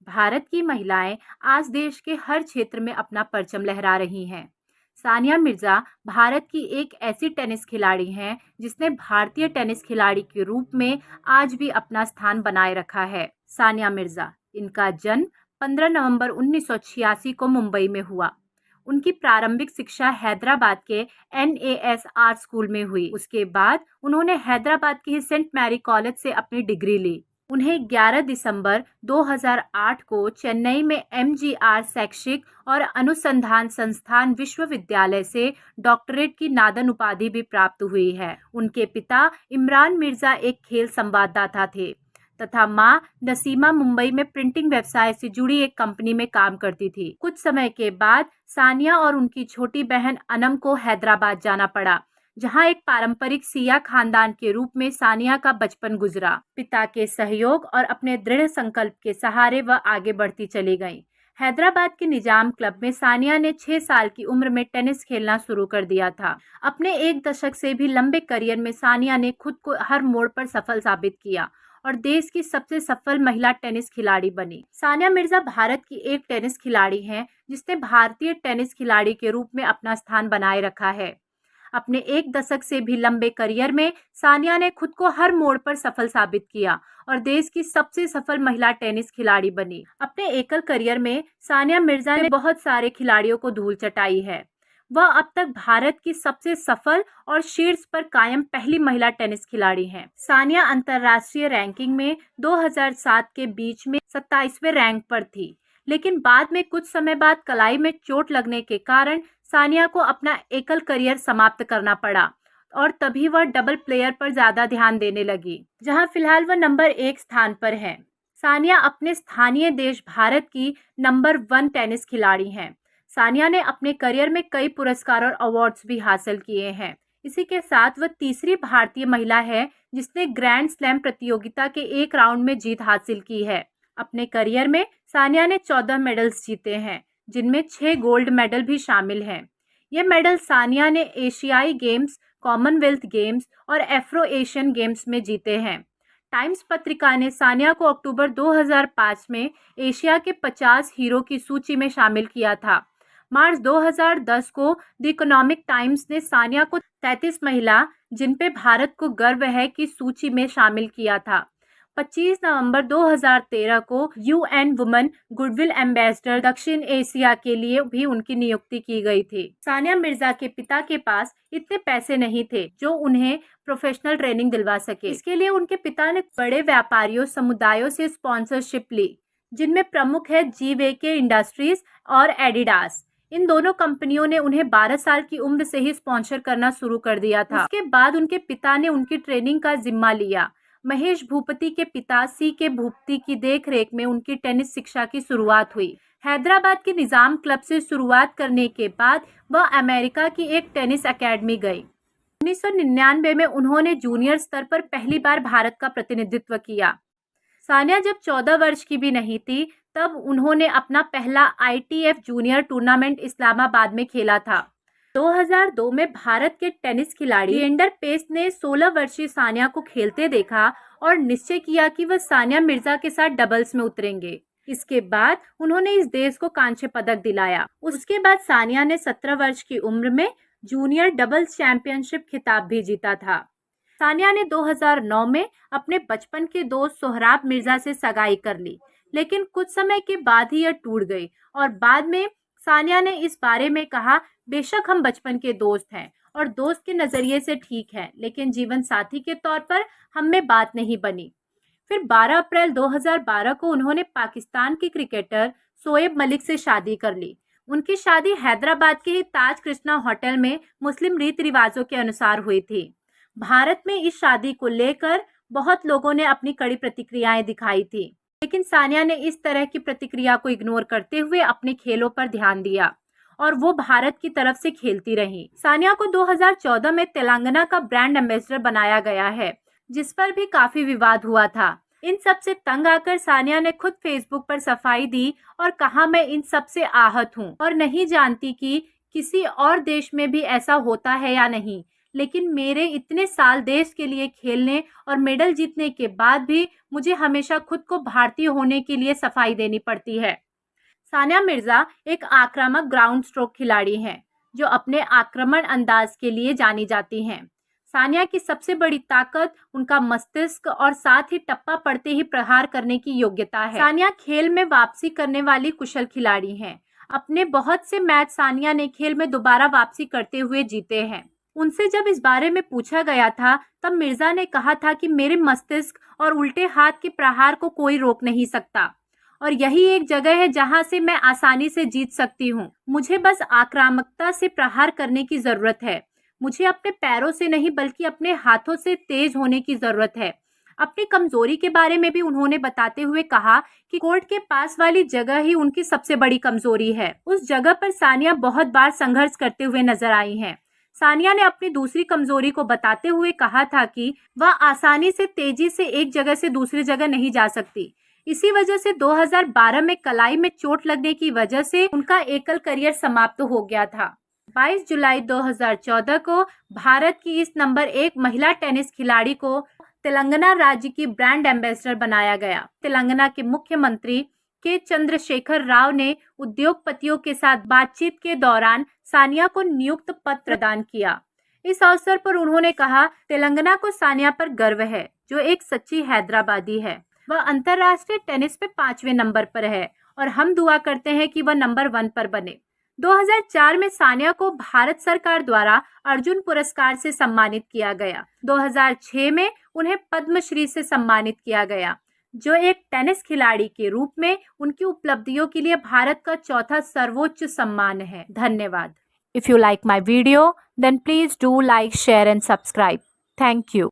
भारत की महिलाएं आज देश के हर क्षेत्र में अपना परचम लहरा रही हैं। सानिया मिर्जा भारत की एक ऐसी टेनिस खिलाड़ी हैं जिसने भारतीय टेनिस खिलाड़ी के रूप में आज भी अपना स्थान बनाए रखा है। सानिया मिर्जा, इनका जन्म 15 नवंबर 1986 को मुंबई में हुआ। उनकी प्रारंभिक शिक्षा हैदराबाद के NAS आर्ट स्कूल में हुई। उसके बाद उन्होंने हैदराबाद के सेंट मैरी कॉलेज से अपनी डिग्री ली। उन्हें 11 दिसंबर 2008 को चेन्नई में MGR शैक्षिक और अनुसंधान संस्थान विश्वविद्यालय से डॉक्टरेट की नादन उपाधि भी प्राप्त हुई है। उनके पिता इमरान मिर्जा एक खेल संवाददाता थे तथा मां नसीमा मुंबई में प्रिंटिंग व्यवसाय से जुड़ी एक कंपनी में काम करती थी। कुछ समय के बाद सानिया और उनकी छोटी बहन अनम को हैदराबाद जाना पड़ा, जहां एक पारंपरिक सिया खानदान के रूप में सानिया का बचपन गुजरा। पिता के सहयोग और अपने दृढ़ संकल्प के सहारे वह आगे बढ़ती चली गई। हैदराबाद के निजाम क्लब में सानिया ने 6 साल की उम्र में टेनिस खेलना शुरू कर दिया था। अपने 1 दशक से भी लंबे करियर में सानिया ने खुद को हर मोड़ पर सफल साबित किया और देश की सबसे सफल महिला टेनिस खिलाड़ी बनी। सानिया मिर्जा भारत की एक टेनिस खिलाड़ी हैं जिसने भारतीय टेनिस खिलाड़ी के रूप में अपना स्थान बनाए रखा है। अपने 1 दशक से भी लंबे करियर में सानिया ने खुद को हर मोड़ पर सफल साबित किया और देश की सबसे सफल महिला टेनिस खिलाड़ी बनी। अपने एकल करियर में सानिया मिर्जा ने बहुत सारे खिलाड़ियों को धूल चटाई है। वह अब तक भारत की सबसे सफल और शीर्ष पर कायम पहली महिला टेनिस खिलाड़ी हैं। सानिया अंतर्राष्ट्रीय रैंकिंग में 2007 के बीच में 27वें रैंक पर थी, लेकिन बाद में कुछ समय बाद कलाई में चोट लगने के कारण सानिया को अपना एकल करियर समाप्त करना पड़ा और तभी वह डबल प्लेयर पर ज्यादा ध्यान देने लगी, जहां फिलहाल वह नंबर 1 स्थान पर है। सानिया अपने स्थानीय देश भारत की नंबर 1 टेनिस खिलाड़ी हैं। सानिया ने अपने करियर में कई पुरस्कार और अवार्ड्स भी हासिल किए हैं। इसी के साथ वह तीसरी भारतीय महिला है जिसने ग्रैंड स्लैम प्रतियोगिता के एक राउंड में जीत हासिल की है। अपने करियर में सानिया ने 14 मेडल्स जीते हैं, जिनमें 6 गोल्ड मेडल भी शामिल हैं। ये मेडल सानिया ने एशियाई गेम्स, कॉमनवेल्थ गेम्स और एफ्रो एशियन गेम्स में जीते हैं। टाइम्स पत्रिका ने सानिया को अक्टूबर 2005 में एशिया के 50 हीरो की सूची में शामिल किया था। मार्च 2010 को द इकोनॉमिक टाइम्स ने सानिया को 33 महिला जिन पे भारत को गर्व है की सूची में शामिल किया था। 25 नवंबर 2013 को UN वुमेन गुडविल एम्बेसडर दक्षिण एशिया के लिए भी उनकी नियुक्ति की गई थी। सानिया मिर्जा के पिता के पास इतने पैसे नहीं थे जो उन्हें प्रोफेशनल ट्रेनिंग दिलवा सके। इसके लिए उनके पिता ने बड़े व्यापारियों समुदायों से स्पॉन्सरशिप ली, जिनमें प्रमुख है GVK इंडस्ट्रीज और एडिडास। इन दोनों कंपनियों ने उन्हें 12 साल की उम्र से ही स्पॉन्सर करना शुरू कर दिया था। उसके बाद उनके पिता ने उनकी ट्रेनिंग का जिम्मा लिया। महेश भूपति के पिता CK भूपति की देखरेख में उनकी टेनिस शिक्षा की शुरुआत हुई। हैदराबाद के निजाम क्लब से शुरुआत करने के बाद वह अमेरिका की एक टेनिस एकेडमी गई। 1999 में उन्होंने जूनियर स्तर पर पहली बार भारत का प्रतिनिधित्व किया। सानिया जब 14 वर्ष की भी नहीं थी तब उन्होंने अपना पहला ITF जूनियर टूर्नामेंट इस्लामाबाद में खेला था। 2002 में भारत के टेनिस खिलाड़ी लिएंडर पेस ने 16 वर्षीय सानिया को खेलते देखा और निश्चय किया कि वह सानिया मिर्जा के साथ डबल्स में उतरेंगे। इसके बाद उन्होंने इस देश को कांस्य पदक दिलाया। उसके बाद सानिया ने 17 वर्ष की उम्र में जूनियर डबल्स चैंपियनशिप खिताब भी जीता था। सानिया ने 2009 में अपने बचपन के दोस्त सोहराब मिर्जा से सगाई कर ली, लेकिन कुछ समय के बाद ही यह टूट गई और बाद में सानिया ने इस बारे में कहा, बेशक हम बचपन के दोस्त हैं और दोस्त के नजरिए से ठीक है, लेकिन जीवन साथी के तौर पर हम में बात नहीं बनी। फिर 12 अप्रैल 2012 को उन्होंने पाकिस्तान के क्रिकेटर शोएब मलिक से शादी कर ली। उनकी शादी हैदराबाद के ही ताज कृष्णा होटल में मुस्लिम रीति रिवाजों के अनुसार हुई थी। भारत में इस शादी को लेकर बहुत लोगों ने अपनी कड़ी प्रतिक्रियाएं दिखाई थी, लेकिन सानिया ने इस तरह की प्रतिक्रिया को इग्नोर करते हुए अपने खेलों पर ध्यान दिया और वो भारत की तरफ से खेलती रही। सानिया को 2014 में तेलंगाना का ब्रांड एम्बेसडर बनाया गया है, जिस पर भी काफी विवाद हुआ था। इन सब से तंग आकर सानिया ने खुद फेसबुक पर सफाई दी और कहा, मैं इन सब से आहत हूँ और नहीं जानती कि किसी और देश में भी ऐसा होता है या नहीं, लेकिन मेरे इतने साल देश के लिए खेलने और मेडल जीतने के बाद भी मुझे हमेशा खुद को भारतीय होने के लिए सफाई देनी पड़ती है। सानिया मिर्जा एक आक्रामक ग्राउंड स्ट्रोक खिलाड़ी हैं, जो अपने आक्रमण अंदाज के लिए जानी जाती हैं। सानिया की सबसे बड़ी ताकत उनका मस्तिष्क और साथ ही टप्पा पड़ते ही प्रहार करने की योग्यता है। सानिया खेल में वापसी करने वाली कुशल खिलाड़ी हैं। अपने बहुत से मैच सानिया ने खेल में दोबारा वापसी करते हुए जीते हैं। उनसे जब इस बारे में पूछा गया था, तब मिर्जा ने कहा था कि मेरे मस्तिष्क और उल्टे हाथ के प्रहार को कोई रोक नहीं सकता और यही एक जगह है जहां से मैं आसानी से जीत सकती हूँ। मुझे बस आक्रामकता से प्रहार करने की जरूरत है। मुझे अपने पैरों से नहीं बल्कि अपने हाथों से तेज होने की जरूरत है। अपनी कमजोरी के बारे में भी उन्होंने बताते हुए कहा कि कोर्ट के पास वाली जगह ही उनकी सबसे बड़ी कमजोरी है। उस जगह पर सानिया बहुत बार संघर्ष करते हुए नजर आई हैं। सानिया ने अपनी दूसरी कमजोरी को बताते हुए कहा था कि वह आसानी से तेजी से एक जगह से दूसरी जगह नहीं जा सकती। इसी वजह से 2012 में कलाई में चोट लगने की वजह से उनका एकल करियर समाप्त हो गया था। 22 जुलाई 2014 को भारत की इस नंबर 1 महिला टेनिस खिलाड़ी को तेलंगाना राज्य की ब्रांड एम्बेसडर बनाया गया। तेलंगाना के मुख्यमंत्री के चंद्रशेखर राव ने उद्योगपतियों के साथ बातचीत के दौरान सानिया को नियुक्त पत्र प्रदान किया। इस अवसर पर उन्होंने कहा, तेलंगाना को सानिया पर गर्व है, जो एक सच्ची हैदराबादी है। वह अंतर्राष्ट्रीय टेनिस पे 5वें नंबर पर है और हम दुआ करते हैं कि वह नंबर 1 पर बने। 2004 में सानिया को भारत सरकार द्वारा अर्जुन पुरस्कार से सम्मानित किया गया। 2006 में उन्हें पद्मश्री से सम्मानित किया गया, जो एक टेनिस खिलाड़ी के रूप में उनकी उपलब्धियों के लिए भारत का चौथा सर्वोच्च सम्मान है। धन्यवाद। If you like my video, then please do like, share and subscribe. Thank you.